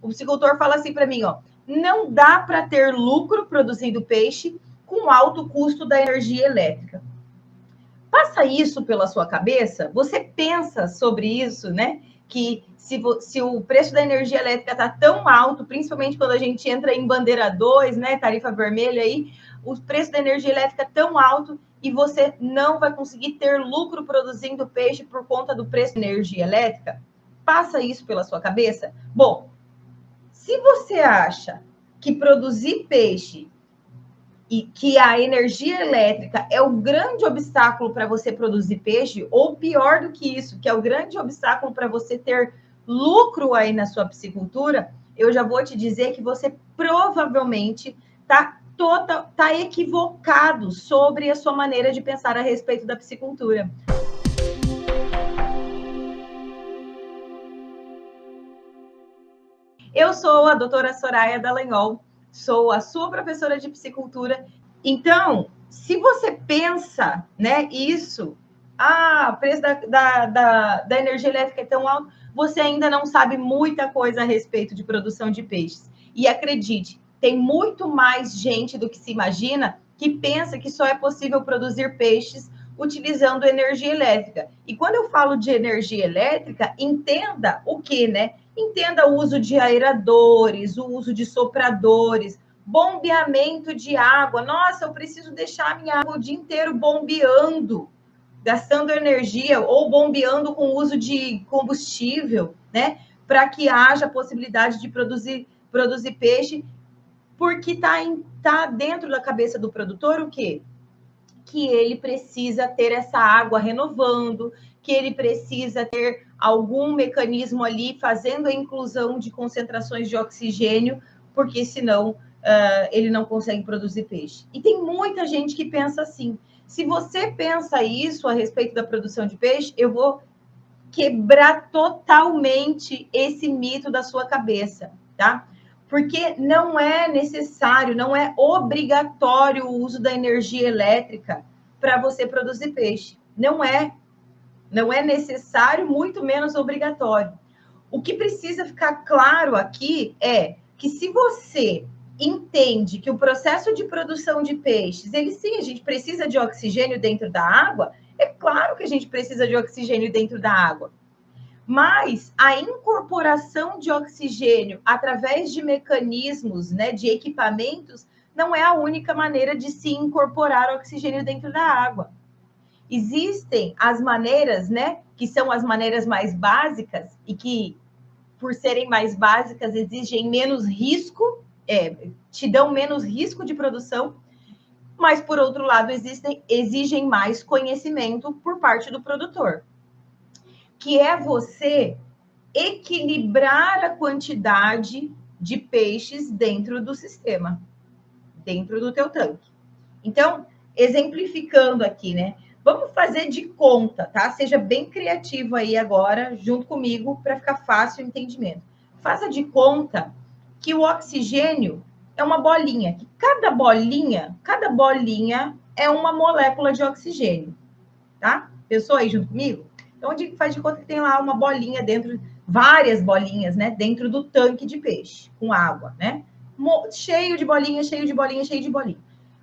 O piscicultor fala assim para mim, ó, não dá para ter lucro produzindo peixe com alto custo da energia elétrica. Passa isso pela sua cabeça, você pensa sobre isso, né? Que se o preço da energia elétrica está tão alto, principalmente quando a gente entra em bandeira 2, né? Tarifa vermelha aí, o preço da energia elétrica é tão alto e você não vai conseguir ter lucro produzindo peixe por conta do preço da energia elétrica? Passa isso pela sua cabeça? Bom, se você acha que produzir peixe e que a energia elétrica é o grande obstáculo para você produzir peixe, ou pior do que isso, que é o grande obstáculo para você ter lucro aí na sua piscicultura, eu já vou te dizer que você provavelmente tá equivocado sobre a sua maneira de pensar a respeito da piscicultura. Eu sou a doutora Soraya Dallagnol, sou a sua professora de piscicultura. Então, se você pensa, né, isso, o preço da energia elétrica é tão alto, você ainda não sabe muita coisa a respeito de produção de peixes. E acredite, tem muito mais gente do que se imagina que pensa que só é possível produzir peixes utilizando energia elétrica. E quando eu falo de energia elétrica, entenda o quê, né? Entenda o uso de aeradores, o uso de sopradores, bombeamento de água. Nossa, eu preciso deixar a minha água o dia inteiro bombeando, gastando energia, ou bombeando com uso de combustível, né? Para que haja possibilidade de produzir peixe, porque tá dentro da cabeça do produtor o quê? Que ele precisa ter essa água renovando, que ele precisa ter algum mecanismo ali fazendo a inclusão de concentrações de oxigênio, porque senão ele não consegue produzir peixe. E tem muita gente que pensa assim. Se você pensa isso a respeito da produção de peixe, eu vou quebrar totalmente esse mito da sua cabeça, tá? Porque não é necessário, não é obrigatório o uso da energia elétrica para você produzir peixe. Não é. Não é necessário, muito menos obrigatório. O que precisa ficar claro aqui é que se você entende que o processo de produção de peixes, a gente precisa de oxigênio dentro da água, é claro que a gente precisa de oxigênio dentro da água. Mas a incorporação de oxigênio através de mecanismos, né, de equipamentos, não é a única maneira de se incorporar oxigênio dentro da água. Existem as maneiras, né, que são as maneiras mais básicas e que, por serem mais básicas, exigem menos risco, te dão menos risco de produção, mas, por outro lado, exigem mais conhecimento por parte do produtor, que é você equilibrar a quantidade de peixes dentro do sistema, dentro do teu tanque. Então, exemplificando aqui, né? Vamos fazer de conta, tá? Seja bem criativo aí agora, junto comigo, para ficar fácil o entendimento. Faça de conta que o oxigênio é uma bolinha, que cada bolinha é uma molécula de oxigênio, tá? Pensou aí junto comigo? Então, faz de conta que tem lá uma bolinha dentro, várias bolinhas, né? Dentro do tanque de peixe, com água, né? Cheio de bolinha, cheio de bolinha, cheio de bolinha.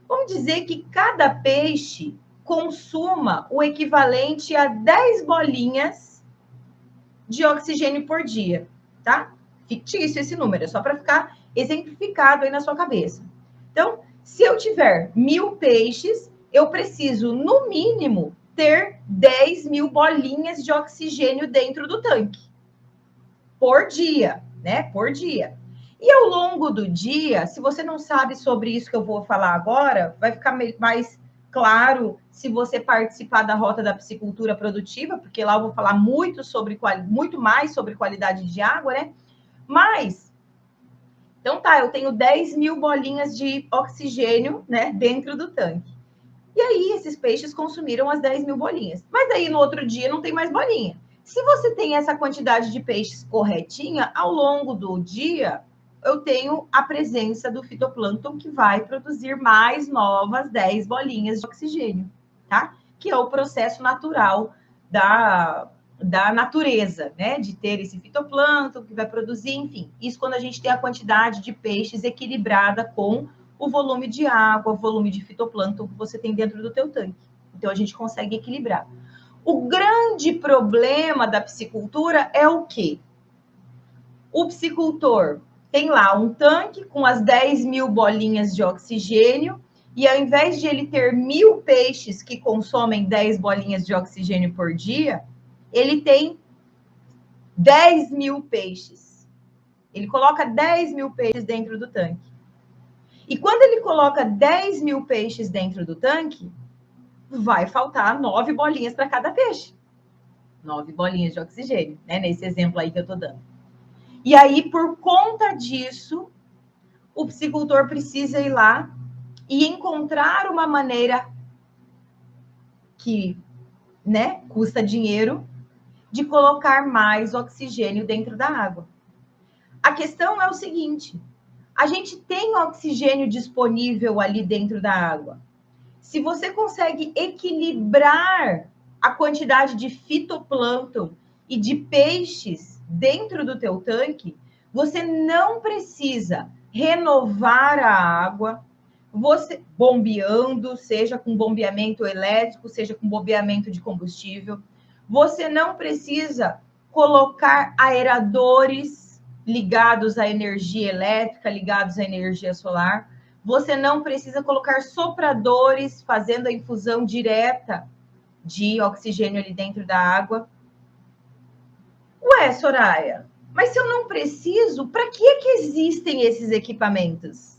Vamos dizer que cada peixe consuma o equivalente a 10 bolinhas de oxigênio por dia, tá? Fictício esse número, é só para ficar exemplificado aí na sua cabeça. Então, se eu tiver 1.000 peixes, eu preciso, no mínimo, ter 10.000 bolinhas de oxigênio dentro do tanque. Por dia, né? Por dia. E ao longo do dia, se você não sabe sobre isso que eu vou falar agora, vai ficar mais claro se você participar da Rota da Piscicultura Produtiva, porque lá eu vou falar muito mais sobre qualidade de água, né? Mas, então tá, eu tenho 10.000 bolinhas de oxigênio, né, dentro do tanque. E aí, esses peixes consumiram as 10.000 bolinhas. Mas aí, no outro dia, não tem mais bolinha. Se você tem essa quantidade de peixes corretinha, ao longo do dia, eu tenho a presença do fitoplâncton que vai produzir mais novas 10 bolinhas de oxigênio, tá? Que é o processo natural da natureza, né? De ter esse fitoplâncton que vai produzir, enfim. Isso quando a gente tem a quantidade de peixes equilibrada com o volume de água, o volume de fitoplâncton que você tem dentro do teu tanque. Então, a gente consegue equilibrar. O grande problema da piscicultura é o quê? O piscicultor tem lá um tanque com as 10 mil bolinhas de oxigênio e ao invés de ele ter 1.000 peixes que consomem 10 bolinhas de oxigênio por dia, ele tem 10 mil peixes. Ele coloca 10 mil peixes dentro do tanque. E quando ele coloca 10 mil peixes dentro do tanque, vai faltar 9 bolinhas para cada peixe. 9 bolinhas de oxigênio, né? Nesse exemplo aí que eu estou dando. E aí, por conta disso, o piscicultor precisa ir lá e encontrar uma maneira que, né, custa dinheiro, de colocar mais oxigênio dentro da água. A questão é o seguinte: a gente tem oxigênio disponível ali dentro da água. Se você consegue equilibrar a quantidade de fitoplâncton e de peixes dentro do teu tanque, você não precisa renovar a água, você bombeando, seja com bombeamento elétrico, seja com bombeamento de combustível. Você não precisa colocar aeradores ligados à energia elétrica, ligados à energia solar. Você não precisa colocar sopradores fazendo a infusão direta de oxigênio ali dentro da água. Ué, Soraya, mas se eu não preciso, para que existem esses equipamentos?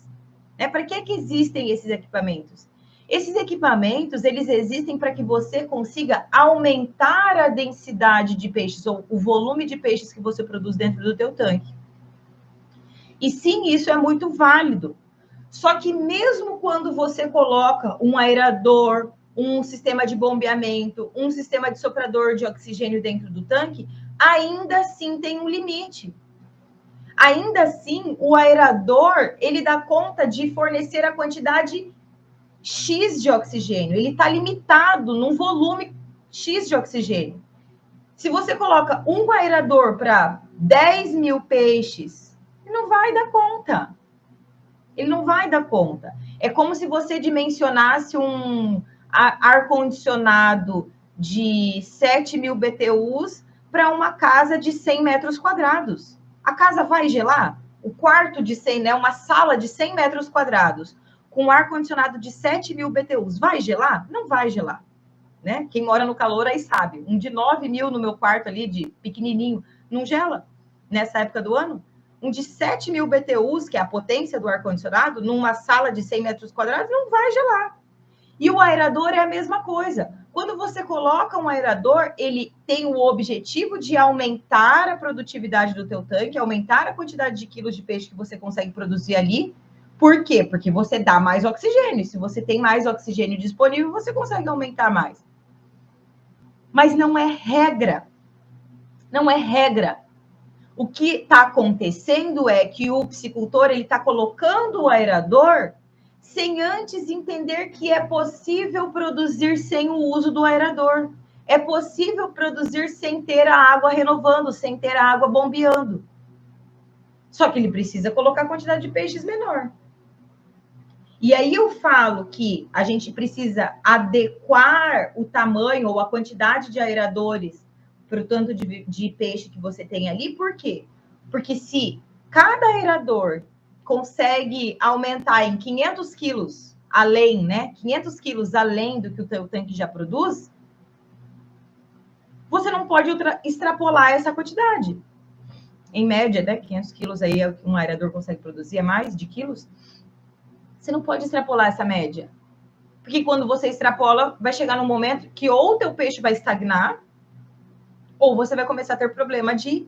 Para que existem esses equipamentos? Esses equipamentos, eles existem para que você consiga aumentar a densidade de peixes, ou o volume de peixes que você produz dentro do teu tanque. E sim, isso é muito válido. Só que mesmo quando você coloca um aerador, um sistema de bombeamento, um sistema de soprador de oxigênio dentro do tanque, ainda assim tem um limite. Ainda assim, o aerador, ele dá conta de fornecer a quantidade X de oxigênio. Ele está limitado num volume X de oxigênio. Se você coloca um aerador para 10 mil peixes, não vai dar conta. Ele não vai dar conta. É como se você dimensionasse um ar-condicionado de 7 mil BTUs para uma casa de 100 metros quadrados. A casa vai gelar? O quarto de 100, né? Uma sala de 100 metros quadrados com ar-condicionado de 7 mil BTUs, vai gelar? Não vai gelar. Né? Quem mora no calor aí sabe. Um de 9 mil no meu quarto ali, de pequenininho, não gela nessa época do ano. Um de 7 mil BTUs, que é a potência do ar-condicionado, numa sala de 100 metros quadrados, não vai gelar. E o aerador é a mesma coisa. Quando você coloca um aerador, ele tem o objetivo de aumentar a produtividade do teu tanque, aumentar a quantidade de quilos de peixe que você consegue produzir ali. Por quê? Porque você dá mais oxigênio. Se você tem mais oxigênio disponível, você consegue aumentar mais. Mas não é regra. Não é regra. O que está acontecendo é que o piscicultor está colocando o aerador sem antes entender que é possível produzir sem o uso do aerador. É possível produzir sem ter a água renovando, sem ter a água bombeando. Só que ele precisa colocar a quantidade de peixes menor. E aí eu falo que a gente precisa adequar o tamanho ou a quantidade de aeradores para o tanto de peixe que você tem ali. Por quê? Porque se cada aerador consegue aumentar em 500 quilos além, né? 500 quilos além do que o teu tanque já produz, você não pode extrapolar essa quantidade. Em média, né? 500 quilos aí é o que um aerador consegue produzir, é mais de quilos. Você não pode extrapolar essa média. Porque quando você extrapola, vai chegar num momento que ou o teu peixe vai estagnar, ou você vai começar a ter problema de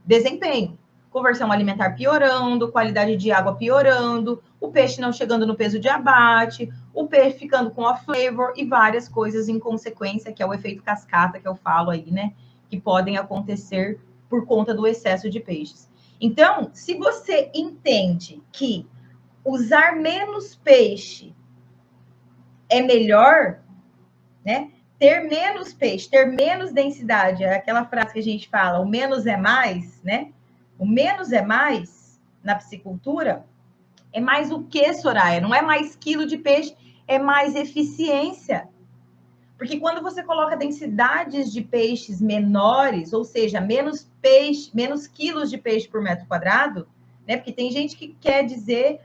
desempenho. Conversão alimentar piorando, qualidade de água piorando, o peixe não chegando no peso de abate, o peixe ficando com off flavor e várias coisas em consequência, que é o efeito cascata que eu falo aí, né? Que podem acontecer por conta do excesso de peixes. Então, se você entende que usar menos peixe é melhor, né? ter menos peixe, ter menos densidade, é aquela frase que a gente fala, o menos é mais, né? O menos é mais na piscicultura é mais o que, Soraya? Não é mais quilo de peixe, é mais eficiência. Porque quando você coloca densidades de peixes menores, ou seja, menos peixe, menos quilos de peixe por metro quadrado, né? Porque tem gente que quer dizer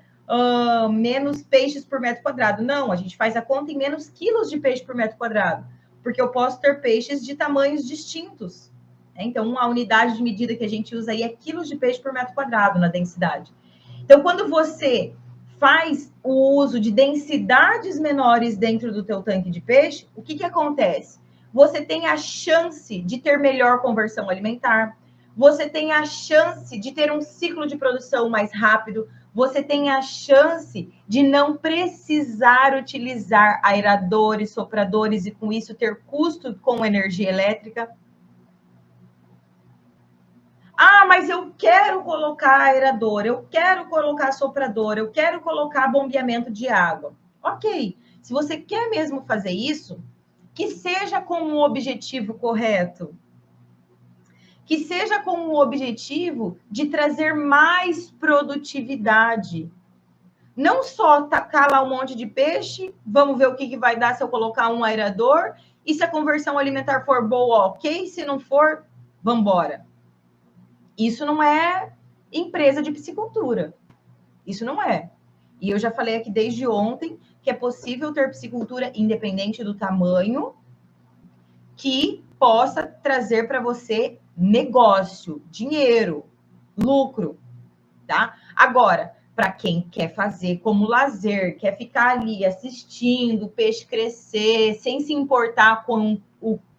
menos peixes por metro quadrado. Não, a gente faz a conta em menos quilos de peixe por metro quadrado, porque eu posso ter peixes de tamanhos distintos. Né? Então, uma unidade de medida que a gente usa aí é quilos de peixe por metro quadrado na densidade. Então, quando você faz o uso de densidades menores dentro do teu tanque de peixe, o que acontece? Você tem a chance de ter melhor conversão alimentar, você tem a chance de ter um ciclo de produção mais rápido, você tem a chance de não precisar utilizar aeradores, sopradores e com isso ter custo com energia elétrica. Ah, mas eu quero colocar aerador, eu quero colocar soprador, eu quero colocar bombeamento de água. Ok, se você quer mesmo fazer isso, que seja com um objetivo correto. Que seja com o objetivo de trazer mais produtividade. Não só tacar lá um monte de peixe, vamos ver o que vai dar se eu colocar um aerador, e se a conversão alimentar for boa, ok, se não for, vamos embora. Isso não é empresa de piscicultura. Isso não é. E eu já falei aqui desde ontem que é possível ter piscicultura independente do tamanho que possa trazer para você negócio, dinheiro, lucro, tá? Agora, para quem quer fazer como lazer, quer ficar ali assistindo o peixe crescer, sem se importar com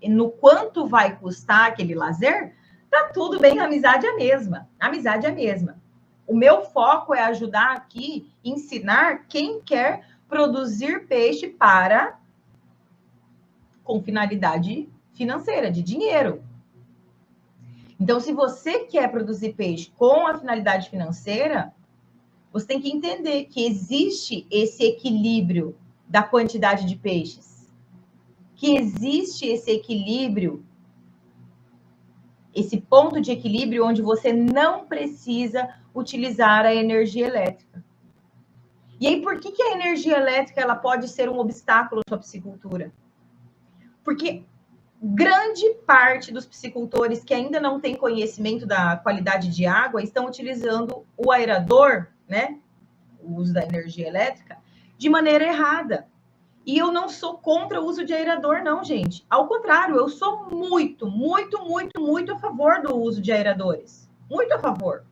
no quanto vai custar aquele lazer, tá tudo bem, a amizade é a mesma. A amizade é a mesma. O meu foco é ajudar aqui, ensinar quem quer produzir peixe com finalidade financeira, de dinheiro. Então, se você quer produzir peixe com a finalidade financeira, você tem que entender que existe esse equilíbrio da quantidade de peixes, que existe esse equilíbrio, esse ponto de equilíbrio onde você não precisa utilizar a energia elétrica. E aí, por que a energia elétrica ela pode ser um obstáculo na sua piscicultura? Porque grande parte dos piscicultores que ainda não têm conhecimento da qualidade de água estão utilizando o aerador, né? O uso da energia elétrica, de maneira errada. E eu não sou contra o uso de aerador, não, gente. Ao contrário, eu sou muito a favor do uso de aeradores. Muito a favor.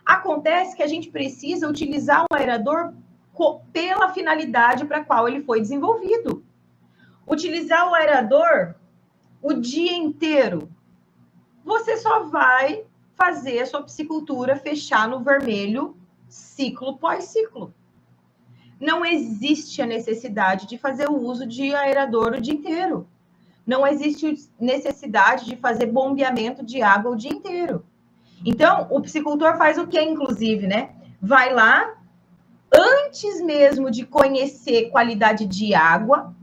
Acontece que a gente precisa utilizar o aerador pela finalidade para a qual ele foi desenvolvido. Utilizar o aerador o dia inteiro, você só vai fazer a sua piscicultura fechar no vermelho ciclo pós ciclo. Não existe a necessidade de fazer o uso de aerador o dia inteiro. Não existe necessidade de fazer bombeamento de água o dia inteiro. Então, o piscicultor faz o quê, inclusive, né? Vai lá, antes mesmo de conhecer qualidade de água,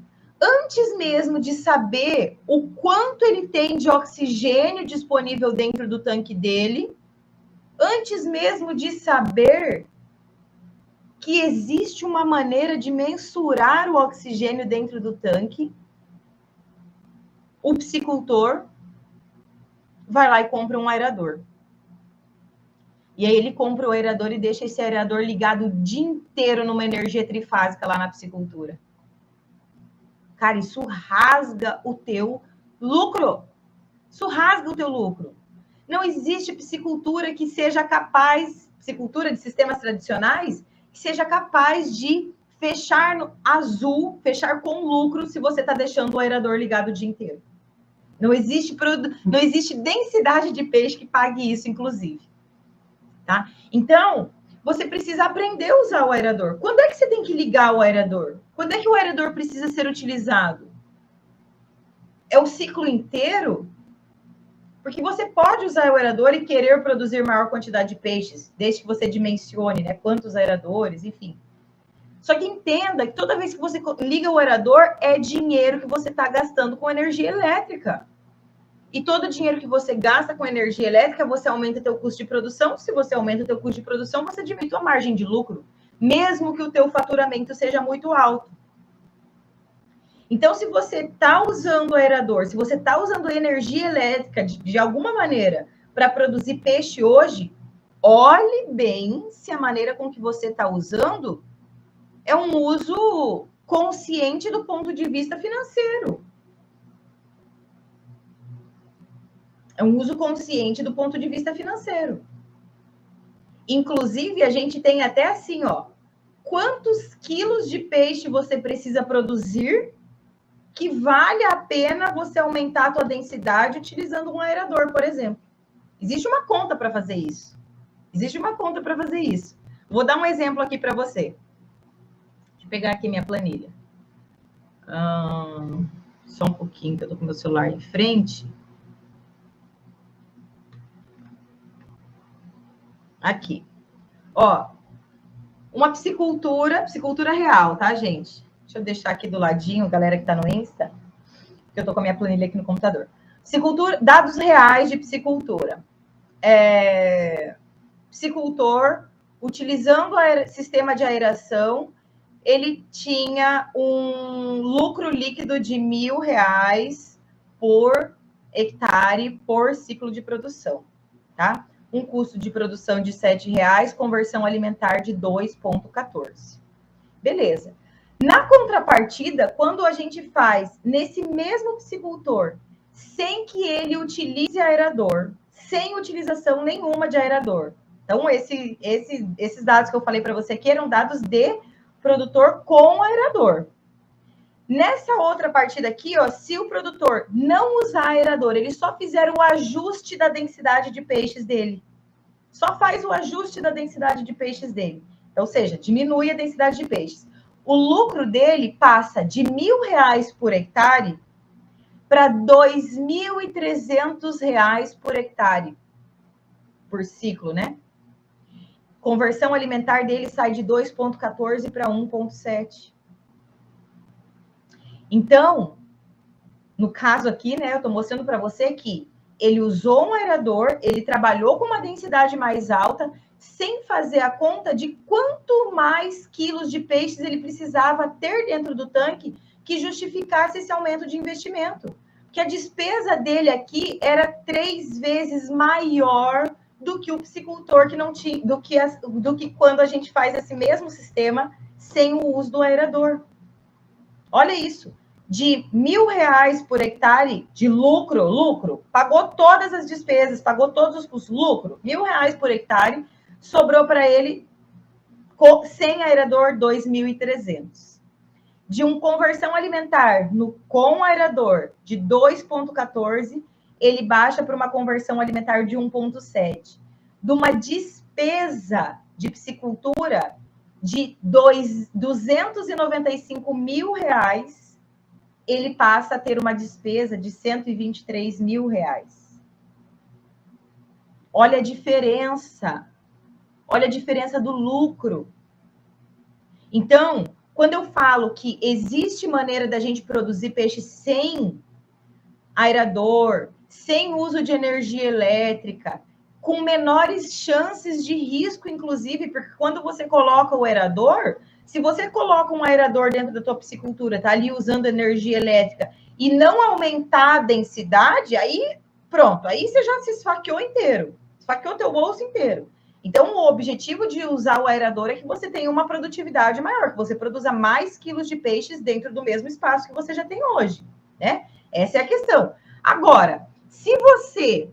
antes mesmo de saber o quanto ele tem de oxigênio disponível dentro do tanque dele, antes mesmo de saber que existe uma maneira de mensurar o oxigênio dentro do tanque, o piscicultor vai lá e compra um aerador. E aí ele compra o aerador e deixa esse aerador ligado o dia inteiro numa energia trifásica lá na piscicultura. Cara, isso rasga o teu lucro. Isso rasga o teu lucro. Não existe piscicultura que seja capaz, piscicultura de sistemas tradicionais, que seja capaz de fechar no azul, fechar com lucro se você está deixando o aerador ligado o dia inteiro. Não existe densidade de peixe que pague isso, inclusive. Tá? Então, você precisa aprender a usar o aerador. Quando é que você tem que ligar o aerador? Quando é que o aerador precisa ser utilizado? É o ciclo inteiro? Porque você pode usar o aerador e querer produzir maior quantidade de peixes, desde que você dimensione, né? Quantos aeradores, enfim. Só que entenda que toda vez que você liga o aerador, é dinheiro que você está gastando com energia elétrica. E todo dinheiro que você gasta com energia elétrica, você aumenta teu custo de produção. Se você aumenta o teu custo de produção, você diminui a margem de lucro, mesmo que o teu faturamento seja muito alto. Então, se você está usando aerador, se você está usando energia elétrica de alguma maneira para produzir peixe hoje, olhe bem se a maneira com que você está usando é um uso consciente do ponto de vista financeiro. É um uso consciente do ponto de vista financeiro. Inclusive, a gente tem até assim, ó, quantos quilos de peixe você precisa produzir que vale a pena você aumentar a tua densidade utilizando um aerador, por exemplo. Existe uma conta para fazer isso. Existe uma conta para fazer isso. Vou dar um exemplo aqui para você. Deixa eu pegar aqui minha planilha. Só um pouquinho, que eu tô com meu celular em frente. Aqui. Ó, uma piscicultura real, tá, gente? Deixa eu deixar aqui do ladinho, galera que tá no Insta, que eu tô com a minha planilha aqui no computador. Piscicultura, dados reais de piscicultura. Piscicultor, utilizando o sistema de aeração, ele tinha um lucro líquido de R$1.000 por hectare por ciclo de produção, tá? Um custo de produção de R$7, conversão alimentar de 2,14. Beleza. Na contrapartida, quando a gente faz nesse mesmo piscicultor, sem que ele utilize aerador, sem utilização nenhuma de aerador. Então, esses dados que eu falei para você aqui eram dados de produtor com aerador. Nessa outra partida aqui, ó, se o produtor não usar aerador, ele só fizer o ajuste da densidade de peixes dele. Só faz o ajuste da densidade de peixes dele. Ou seja, diminui a densidade de peixes. O lucro dele passa de R$1.000 por hectare para R$2.300 por hectare. Por ciclo, né? Conversão alimentar dele sai de 2,14 para 1,7. Então, no caso aqui, né, eu estou mostrando para você que ele usou um aerador, ele trabalhou com uma densidade mais alta, sem fazer a conta de quanto mais quilos de peixes ele precisava ter dentro do tanque que justificasse esse aumento de investimento. Porque a despesa dele aqui era 3 vezes maior do que o piscicultor que não tinha, do que quando a gente faz esse mesmo sistema sem o uso do aerador. Olha isso, de R$1.000 por hectare de lucro, pagou todas as despesas, pagou todos os custos, lucro, R$1.000 por hectare, sobrou para ele, sem aerador, 2.300. De uma conversão alimentar com aerador de 2,14, ele baixa para uma conversão alimentar de 1,7. De uma despesa de piscicultura de R$295.000, ele passa a ter uma despesa de R$123.000. Olha a diferença. Olha a diferença do lucro. Então, quando eu falo que existe maneira da gente produzir peixe sem aerador, sem uso de energia elétrica, com menores chances de risco, inclusive, porque quando você coloca o aerador, se você coloca um aerador dentro da tua piscicultura, tá ali usando energia elétrica e não aumentar a densidade, aí pronto, aí você já se esfaqueou inteiro, esfaqueou teu bolso inteiro. Então, o objetivo de usar o aerador é que você tenha uma produtividade maior, que você produza mais quilos de peixes dentro do mesmo espaço que você já tem hoje, né? Essa é a questão. Agora, se você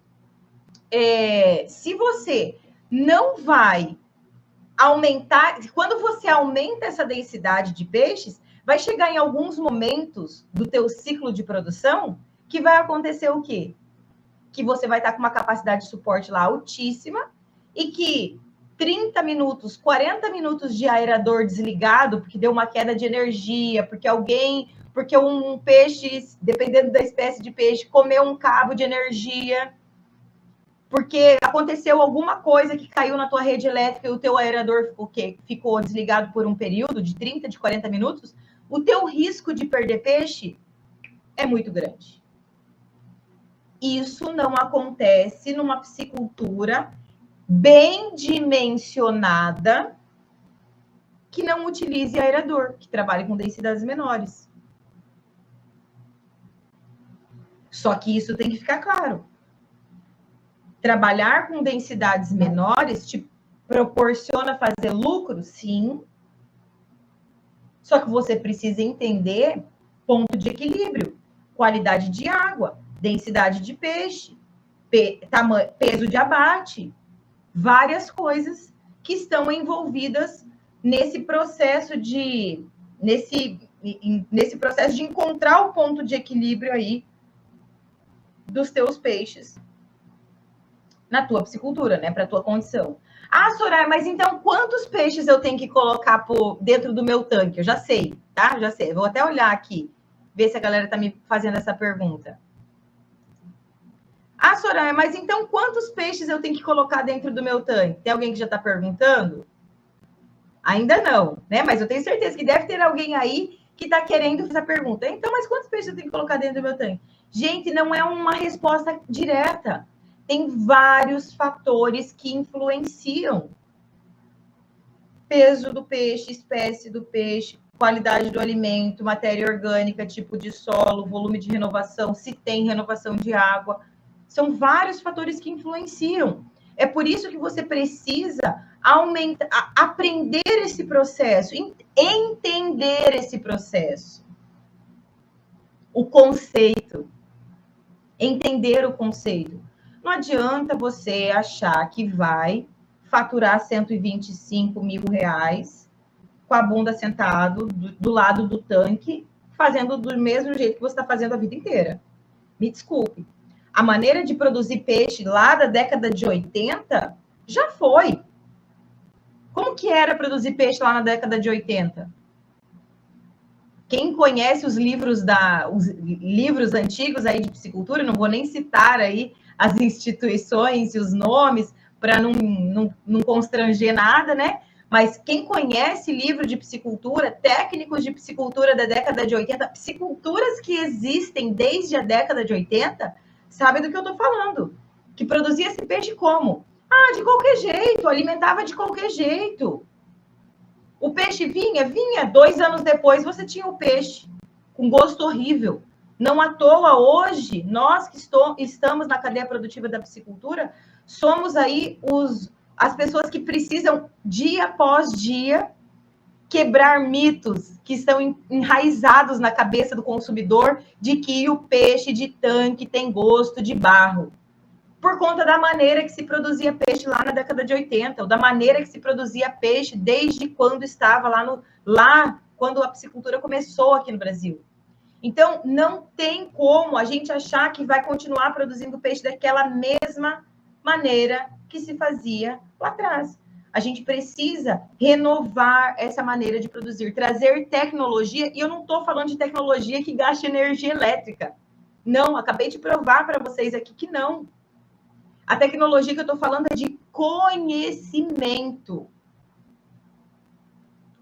não vai aumentar, quando você aumenta essa densidade de peixes, vai chegar em alguns momentos do teu ciclo de produção que vai acontecer o quê? Que você vai estar com uma capacidade de suporte lá altíssima e que 30 minutos, 40 minutos de aerador desligado, porque deu uma queda de energia, porque um peixe, dependendo da espécie de peixe, comeu um cabo de energia, porque aconteceu alguma coisa que caiu na tua rede elétrica e o teu aerador ficou desligado por um período de 30, de 40 minutos, o teu risco de perder peixe é muito grande. Isso não acontece numa piscicultura bem dimensionada que não utilize aerador, que trabalhe com densidades menores. Só que isso tem que ficar claro. Trabalhar com densidades menores te proporciona fazer lucro? Sim. Só que você precisa entender ponto de equilíbrio, qualidade de água, densidade de peixe, peso de abate, várias coisas que estão envolvidas nesse processo de encontrar o ponto de equilíbrio aí dos teus peixes na tua piscicultura, né, para a tua condição. Ah, Soraya, mas então quantos peixes eu tenho que colocar dentro do meu tanque? Eu já sei, tá? Já sei. Vou até olhar aqui, ver se a galera está me fazendo essa pergunta. Ah, Soraya, mas então quantos peixes eu tenho que colocar dentro do meu tanque? Tem alguém que já está perguntando? Ainda não, né? Mas eu tenho certeza que deve ter alguém aí que está querendo essa pergunta. Então, mas quantos peixes eu tenho que colocar dentro do meu tanque? Gente, não é uma resposta direta. Tem vários fatores que influenciam. Peso do peixe, espécie do peixe, qualidade do alimento, matéria orgânica, tipo de solo, volume de renovação, se tem renovação de água. São vários fatores que influenciam. É por isso que você precisa aprender esse processo, entender esse processo. O conceito. Entender o conceito. Não adianta você achar que vai faturar 125 mil reais com a bunda sentado do lado do tanque, fazendo do mesmo jeito que você está fazendo a vida inteira. Me desculpe. A maneira de produzir peixe lá da década de 80 já foi. Como que era produzir peixe lá na década de 80? Quem conhece os livros antigos aí de piscicultura, não vou nem citar aí as instituições e os nomes para não constranger nada, né? Mas quem conhece livro de piscicultura, técnicos de piscicultura da década de 80, pisciculturas que existem desde a década de 80, sabe do que eu estou falando. Que produzia esse peixe como? Ah, de qualquer jeito, alimentava de qualquer jeito. O peixe vinha, 2 anos depois você tinha o peixe com gosto horrível. Não à toa hoje, nós que estamos na cadeia produtiva da piscicultura, somos aí as pessoas que precisam, dia após dia, quebrar mitos que estão enraizados na cabeça do consumidor de que o peixe de tanque tem gosto de barro. Por conta da maneira que se produzia peixe lá na década de 80, ou da maneira que se produzia peixe desde quando estava lá quando a piscicultura começou aqui no Brasil. Então, não tem como a gente achar que vai continuar produzindo peixe daquela mesma maneira que se fazia lá atrás. A gente precisa renovar essa maneira de produzir, trazer tecnologia, e eu não estou falando de tecnologia que gaste energia elétrica. Não, acabei de provar para vocês aqui que não. A tecnologia que eu estou falando é de conhecimento.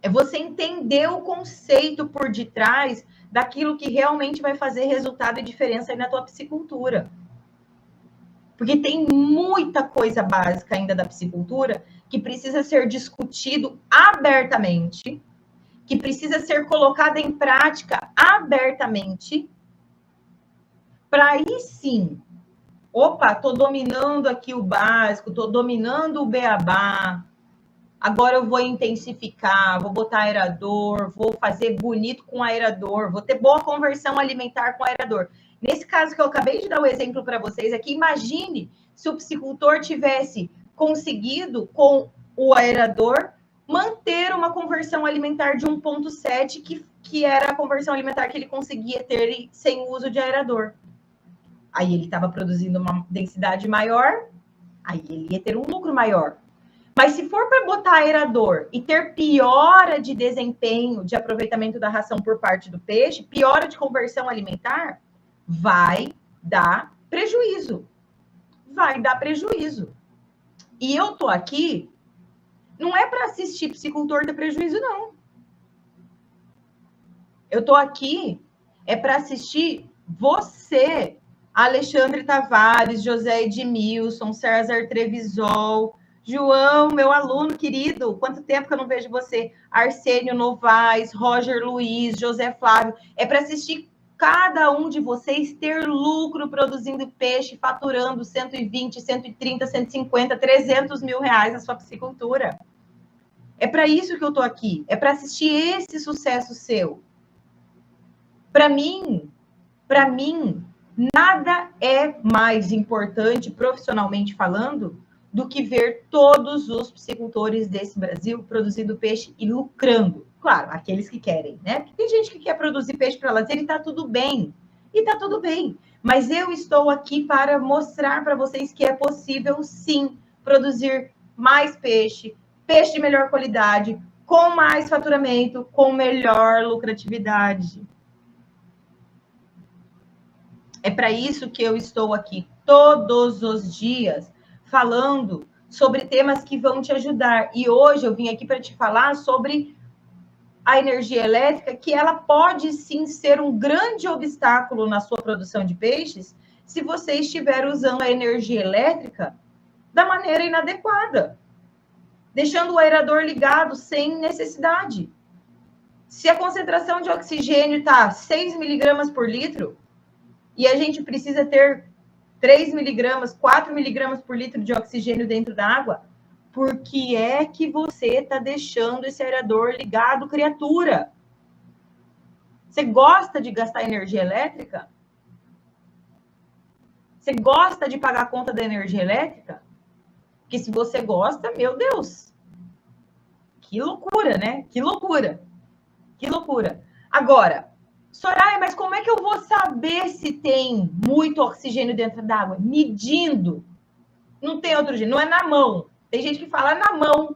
É você entender o conceito por detrás daquilo que realmente vai fazer resultado e diferença aí na tua piscicultura. Porque tem muita coisa básica ainda da piscicultura que precisa ser discutido abertamente, que precisa ser colocada em prática abertamente, para aí sim, opa, estou dominando aqui o básico, estou dominando o beabá, agora eu vou intensificar, vou botar aerador, vou fazer bonito com aerador, vou ter boa conversão alimentar com aerador. Nesse caso que eu acabei de dar o exemplo para vocês aqui, imagine se o piscicultor tivesse conseguido, com o aerador, manter uma conversão alimentar de 1,7, que era a conversão alimentar que ele conseguia ter sem o uso de aerador. Aí ele estava produzindo uma densidade maior, aí ele ia ter um lucro maior. Mas se for para botar aerador e ter piora de desempenho, de aproveitamento da ração por parte do peixe, piora de conversão alimentar, vai dar prejuízo. vai dar prejuízo. E eu tô aqui, não é para assistir piscicultor ter prejuízo, não. Eu tô aqui, é para assistir você, Alexandre Tavares, José Edmilson, César Trevisol, João, meu aluno querido, quanto tempo que eu não vejo você, Arsênio Novaes, Roger Luiz, José Flávio, é para assistir cada um de vocês ter lucro produzindo peixe, faturando 120, 130, 150, 300 mil reais na sua piscicultura. É para isso que eu tô aqui, é para assistir esse sucesso seu. Para mim, nada é mais importante, profissionalmente falando, do que ver todos os piscicultores desse Brasil produzindo peixe e lucrando. Claro, aqueles que querem, né? Porque tem gente que quer produzir peixe para lazer e tá tudo bem. E tá tudo bem. Mas eu estou aqui para mostrar para vocês que é possível, sim, produzir mais peixe, peixe de melhor qualidade, com mais faturamento, com melhor lucratividade. É para isso que eu estou aqui todos os dias falando sobre temas que vão te ajudar. E hoje eu vim aqui para te falar sobre a energia elétrica, que ela pode sim ser um grande obstáculo na sua produção de peixes, se você estiver usando a energia elétrica da maneira inadequada, deixando o aerador ligado sem necessidade. Se a concentração de oxigênio está 6 miligramas por litro, e a gente precisa ter 3 miligramas, 4 miligramas por litro de oxigênio dentro da água, por que é que você está deixando esse aerador ligado, criatura? Você gosta de gastar energia elétrica? Você gosta de pagar a conta da energia elétrica? Porque se você gosta, meu Deus, que loucura, né? Que loucura. Que loucura. Agora, Soraya, mas como é que eu vou saber se tem muito oxigênio dentro d'água? Medindo. Não tem outro jeito, não é na mão. Tem gente que fala na mão,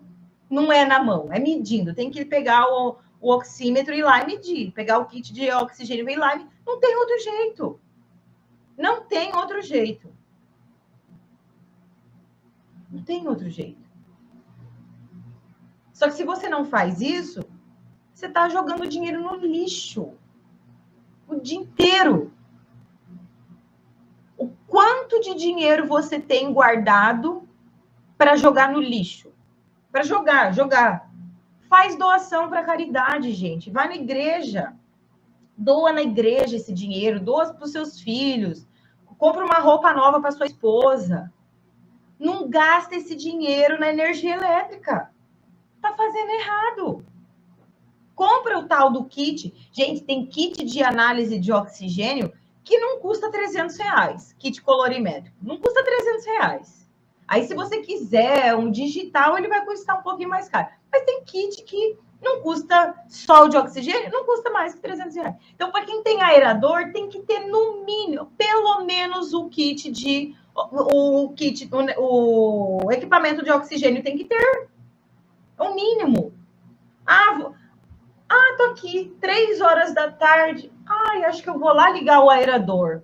não é na mão, é medindo. Tem que pegar o oxímetro e ir lá e medir. Pegar o kit de oxigênio e ir lá e... Não tem outro jeito. Não tem outro jeito. Não tem outro jeito. Só que se você não faz isso, você está jogando dinheiro no lixo. O dia inteiro. O quanto de dinheiro você tem guardado para jogar no lixo? Para jogar. Faz doação para caridade, gente. Vai na igreja. Doa na igreja esse dinheiro. Doa para os seus filhos. Compra uma roupa nova para sua esposa. Não gasta esse dinheiro na energia elétrica. Tá fazendo errado. Compra o tal do kit. Gente, tem kit de análise de oxigênio que não custa R$300. Kit colorimétrico. Não custa R$300. Aí, se você quiser um digital, ele vai custar um pouquinho mais caro. Mas tem kit que não custa só o de oxigênio, não custa mais que R$300. Então, para quem tem aerador, tem que ter, no mínimo, pelo menos o kit de... O equipamento de oxigênio tem que ter. O mínimo. Tô aqui, 3 horas da tarde. Acho que eu vou lá ligar o aerador.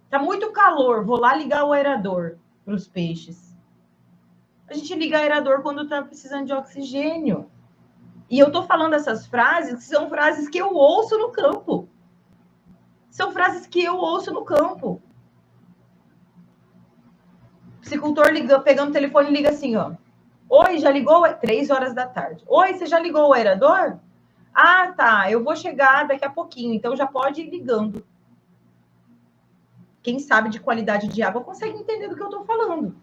Tá muito calor, vou lá ligar o aerador para os peixes. A gente liga o aerador quando tá precisando de oxigênio. E eu tô falando essas frases, que são frases que eu ouço no campo. São frases que eu ouço no campo. O piscicultor pegando o telefone, liga assim, ó. Oi, já ligou? 3 horas da tarde. Oi, você já ligou o aerador? Tá, eu vou chegar daqui a pouquinho, então já pode ir ligando. Quem sabe de qualidade de água consegue entender do que eu tô falando.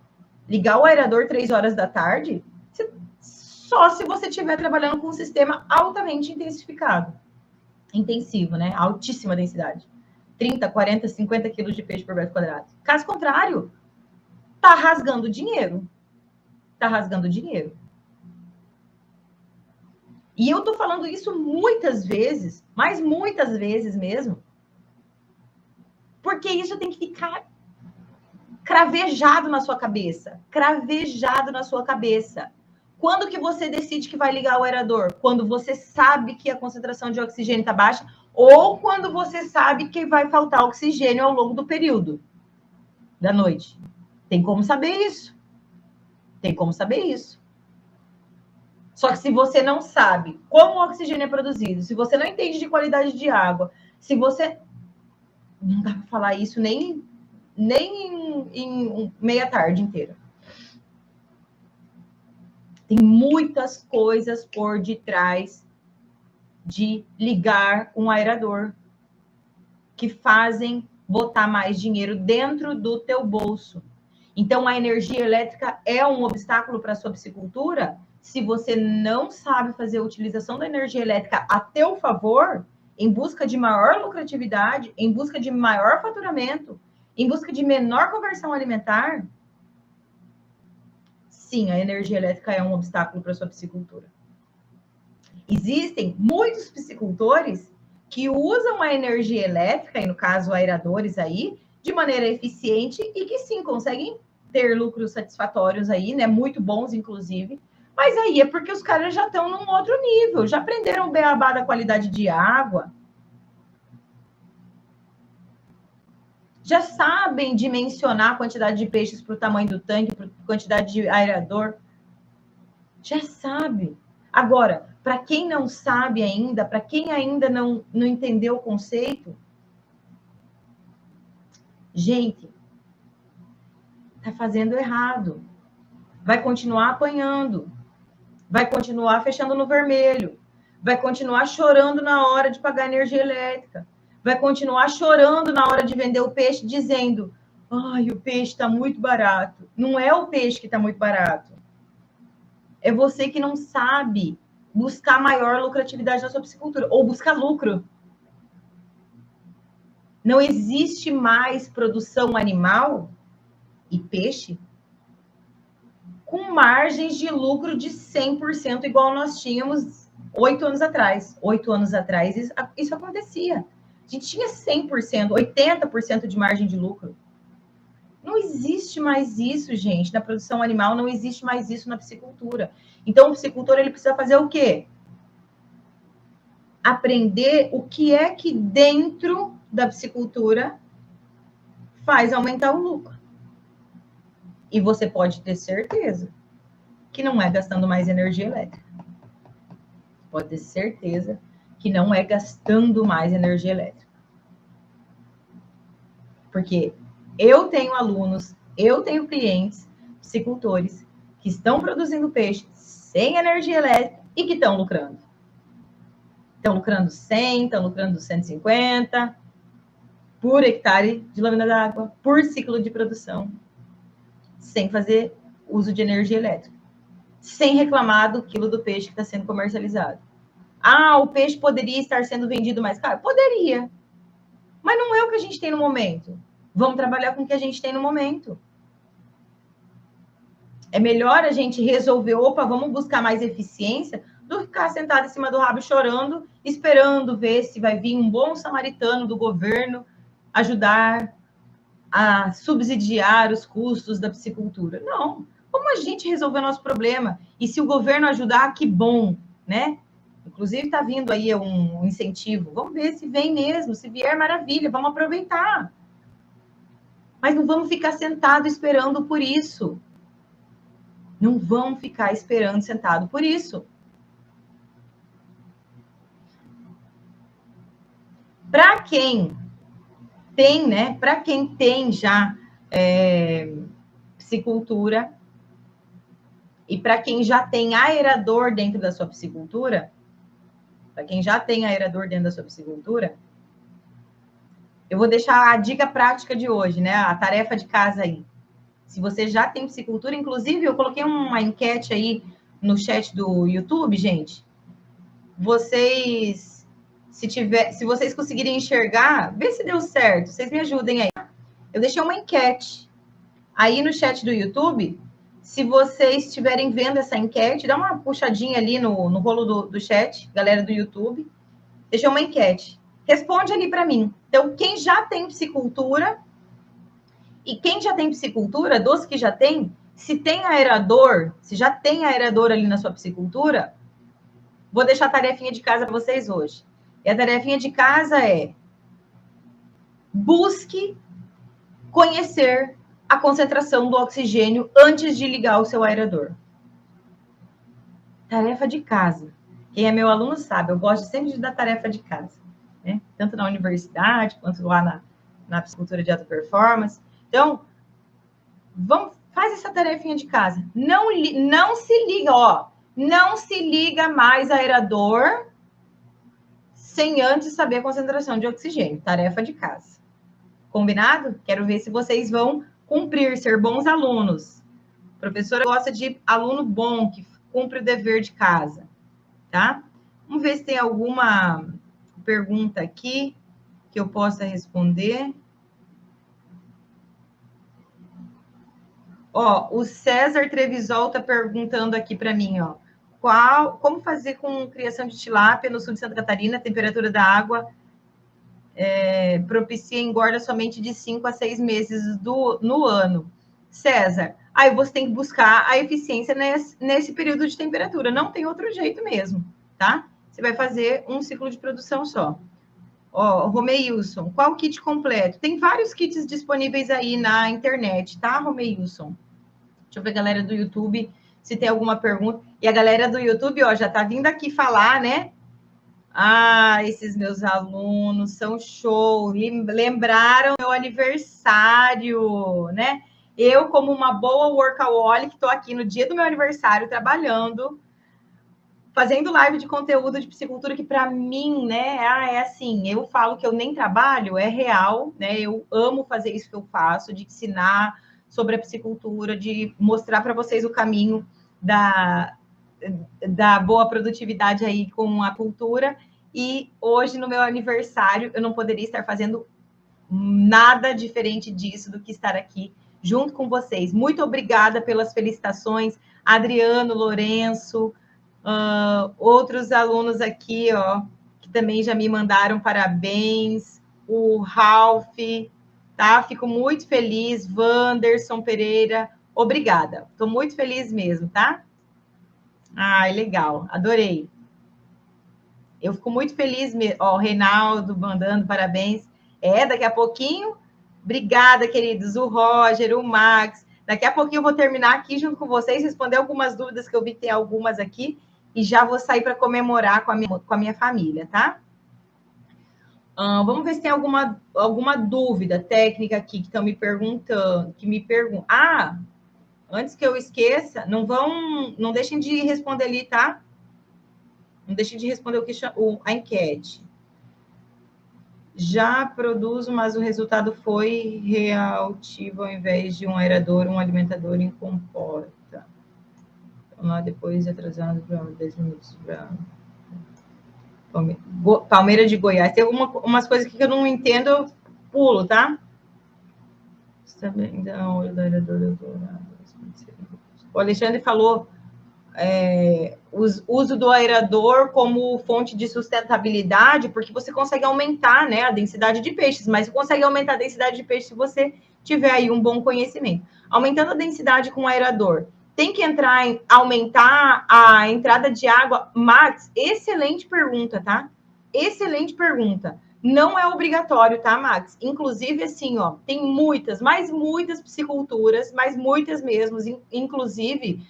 Ligar o aerador 3 horas da tarde, só se você estiver trabalhando com um sistema altamente intensivo, né? Altíssima densidade. 30, 40, 50 quilos de peixe por metro quadrado. Caso contrário, tá rasgando dinheiro. Tá rasgando dinheiro. E eu tô falando isso muitas vezes, mas muitas vezes mesmo, porque isso tem que ficar cravejado na sua cabeça. Cravejado na sua cabeça. Quando que você decide que vai ligar o aerador? Quando você sabe que a concentração de oxigênio está baixa Ou quando você sabe que vai faltar oxigênio ao longo do período da noite. Tem como saber isso. Tem como saber isso. Só que se você não sabe como o oxigênio é produzido, se você não entende de qualidade de água, se você... Não dá para falar isso nem em meia tarde inteira. Tem muitas coisas por detrás de ligar um aerador que fazem botar mais dinheiro dentro do teu bolso. Então, a energia elétrica é um obstáculo para a sua piscicultura? Se você não sabe fazer a utilização da energia elétrica a teu favor, em busca de maior lucratividade, em busca de maior faturamento, em busca de menor conversão alimentar, sim, a energia elétrica é um obstáculo para a sua piscicultura. Existem muitos piscicultores que usam a energia elétrica, e no caso aeradores aí, de maneira eficiente e que sim, conseguem ter lucros satisfatórios aí, né? Muito bons, inclusive. Mas aí é porque os caras já estão num outro nível, já aprenderam o beabá da qualidade de água, já sabem dimensionar a quantidade de peixes para o tamanho do tanque, para a quantidade de aerador. Já sabe. Agora, para quem não sabe ainda, para quem ainda não entendeu o conceito, gente, está fazendo errado. Vai continuar apanhando. Vai continuar fechando no vermelho. Vai continuar chorando na hora de pagar energia elétrica. Vai continuar chorando na hora de vender o peixe, dizendo: ai, o peixe está muito barato. Não é o peixe que está muito barato. É você que não sabe buscar maior lucratividade na sua piscicultura, ou buscar lucro. Não existe mais produção animal e peixe com margens de lucro de 100% igual nós tínhamos 8 anos atrás. 8 anos atrás isso acontecia. A gente tinha 100%, 80% de margem de lucro. Não existe mais isso, gente. Na produção animal não existe mais isso na piscicultura. Então, o piscicultor ele precisa fazer o quê? Aprender o que é que dentro da piscicultura faz aumentar o lucro. E você pode ter certeza que não é gastando mais energia elétrica. Pode ter certeza que não é gastando mais energia elétrica. Porque eu tenho alunos, eu tenho clientes, piscicultores, que estão produzindo peixe sem energia elétrica e que estão lucrando. Estão lucrando 100, estão lucrando 150 por hectare de lâmina d'água, por ciclo de produção, sem fazer uso de energia elétrica, sem reclamar do quilo do peixe que está sendo comercializado. Ah, o peixe poderia estar sendo vendido mais caro? Poderia, mas não é o que a gente tem no momento. Vamos trabalhar com o que a gente tem no momento. É melhor a gente resolver, opa, vamos buscar mais eficiência, do que ficar sentado em cima do rabo chorando, esperando ver se vai vir um bom samaritano do governo ajudar a subsidiar os custos da piscicultura. Não. Como a gente resolver o nosso problema? E se o governo ajudar, que bom, né? Inclusive, está vindo aí um incentivo. Vamos ver se vem mesmo. Se vier, maravilha, vamos aproveitar. Mas não vamos ficar sentado esperando por isso. Não vamos ficar esperando sentado por isso. Para quem tem, né? Para quem tem já piscicultura e para quem já tem aerador dentro da sua piscicultura, eu vou deixar a dica prática de hoje, né? A tarefa de casa aí. Se você já tem piscicultura, inclusive eu coloquei uma enquete aí no chat do YouTube, gente. Vocês, se vocês conseguirem enxergar, vê se deu certo. Vocês me ajudem aí. Eu deixei uma enquete aí no chat do YouTube. Se vocês estiverem vendo essa enquete, dá uma puxadinha ali no rolo do chat, galera do YouTube. Deixei uma enquete. Responde ali para mim. Então, quem já tem piscicultura, e quem já tem piscicultura, dos que já tem, se tem aerador, se já tem aerador ali na sua piscicultura, vou deixar a tarefinha de casa para vocês hoje. E a tarefinha de casa é: busque conhecer a concentração do oxigênio antes de ligar o seu aerador. Tarefa de casa. Quem é meu aluno sabe, eu gosto sempre de dar tarefa de casa, né? Tanto na universidade, quanto lá na psicultura de alta performance. Então, faz essa tarefinha de casa. Não se liga, ó. Não se liga mais aerador sem antes saber a concentração de oxigênio. Tarefa de casa. Combinado? Quero ver se vocês vão cumprir, ser bons alunos. A professora gosta de aluno bom, que cumpre o dever de casa, tá? Vamos ver se tem alguma pergunta aqui que eu possa responder. Ó, o César Trevisol está perguntando aqui para mim, ó. Como fazer com criação de tilápia no sul de Santa Catarina? A temperatura da água propicia engorda somente de 5 a 6 meses no ano. César, aí você tem que buscar a eficiência nesse período de temperatura. Não tem outro jeito mesmo, tá? Você vai fazer um ciclo de produção só. Ó, Romeilson, qual o kit completo? Tem vários kits disponíveis aí na internet, tá, Romeilson? Deixa eu ver a galera do YouTube se tem alguma pergunta. E a galera do YouTube, ó, já tá vindo aqui falar, né? Ah, esses meus alunos são show. Lembraram meu aniversário, né? Eu, como uma boa workaholic, estou aqui no dia do meu aniversário trabalhando, fazendo live de conteúdo de psicultura, que para mim, né, é assim, eu falo que eu nem trabalho, é real, né? Eu amo fazer isso que eu faço, de ensinar sobre a psicultura, de mostrar para vocês o caminho da boa produtividade aí com a cultura. E hoje, no meu aniversário, eu não poderia estar fazendo nada diferente disso do que estar aqui junto com vocês. Muito obrigada pelas felicitações, Adriano, Lourenço, outros alunos aqui, ó, que também já me mandaram parabéns, o Ralph, tá? Fico muito feliz, Wanderson Pereira, obrigada. Estou muito feliz mesmo, tá? Ai, legal, adorei. Eu fico muito feliz mesmo. Ó, o Reinaldo mandando parabéns. Daqui a pouquinho. Obrigada, queridos. O Roger, o Max. Daqui a pouquinho eu vou terminar aqui junto com vocês, responder algumas dúvidas, que eu vi que tem algumas aqui, e já vou sair para comemorar com a minha família, tá? Vamos ver se tem alguma dúvida técnica aqui que estão me perguntando. Antes que eu esqueça, não deixem de responder ali, tá? Não deixem de responder a enquete. Já produzo, mas o resultado foi reativo ao invés de um aerador, um alimentador em comporta. Então, lá depois atrasado para 10 minutos para Palmeira de Goiás. Tem umas coisas que eu não entendo, eu pulo, tá? Também dá olho do aerador. O Alexandre falou uso do aerador como fonte de sustentabilidade, porque você consegue aumentar, né, a densidade de peixes, mas você consegue aumentar a densidade de peixes se você tiver aí um bom conhecimento. Aumentando a densidade com o aerador, tem que aumentar a entrada de água? Max, excelente pergunta, tá? Excelente pergunta. Não é obrigatório, tá, Max? Inclusive, assim, ó, tem muitas pisciculturas, mas muitas mesmo, inclusive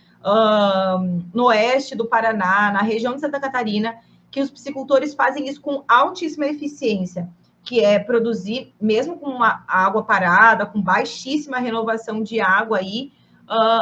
no oeste do Paraná, na região de Santa Catarina, que os piscicultores fazem isso com altíssima eficiência, que é produzir, mesmo com uma água parada, com baixíssima renovação de água aí,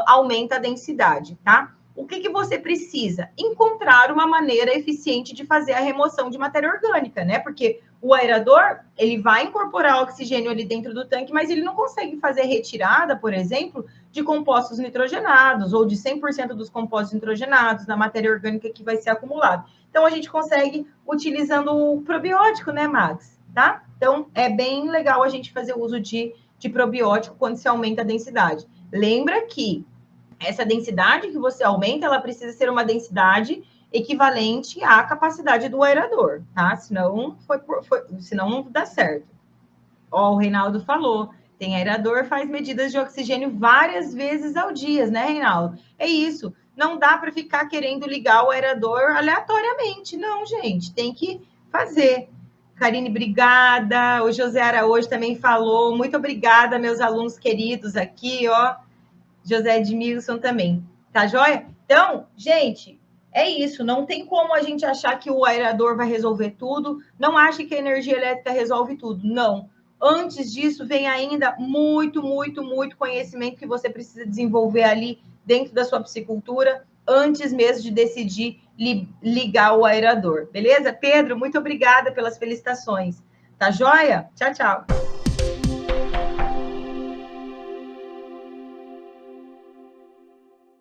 aumenta a densidade, tá? O que você precisa? Encontrar uma maneira eficiente de fazer a remoção de matéria orgânica, né? Porque o aerador, ele vai incorporar oxigênio ali dentro do tanque, mas ele não consegue fazer retirada, por exemplo, de compostos nitrogenados ou de 100% dos compostos nitrogenados na matéria orgânica que vai ser acumulada. Então, a gente consegue utilizando o probiótico, né, Max? Tá? Então, é bem legal a gente fazer uso de probiótico quando se aumenta a densidade. Lembra que essa densidade que você aumenta, ela precisa ser uma densidade equivalente à capacidade do aerador, tá? Senão não dá certo. Ó, o Reinaldo falou, tem aerador, faz medidas de oxigênio várias vezes ao dia, né, Reinaldo? É isso. Não dá para ficar querendo ligar o aerador aleatoriamente, não, gente. Tem que fazer. Karine, obrigada. O José Araújo também falou. Muito obrigada, meus alunos queridos aqui, ó. José Edmilson também. Tá joia? Então, gente, é isso. Não tem como a gente achar que o aerador vai resolver tudo. Não ache que a energia elétrica resolve tudo. Não. Antes disso, vem ainda muito conhecimento que você precisa desenvolver ali dentro da sua piscicultura, antes mesmo de decidir ligar o aerador. Beleza? Pedro, muito obrigada pelas felicitações. Tá joia? Tchau, tchau.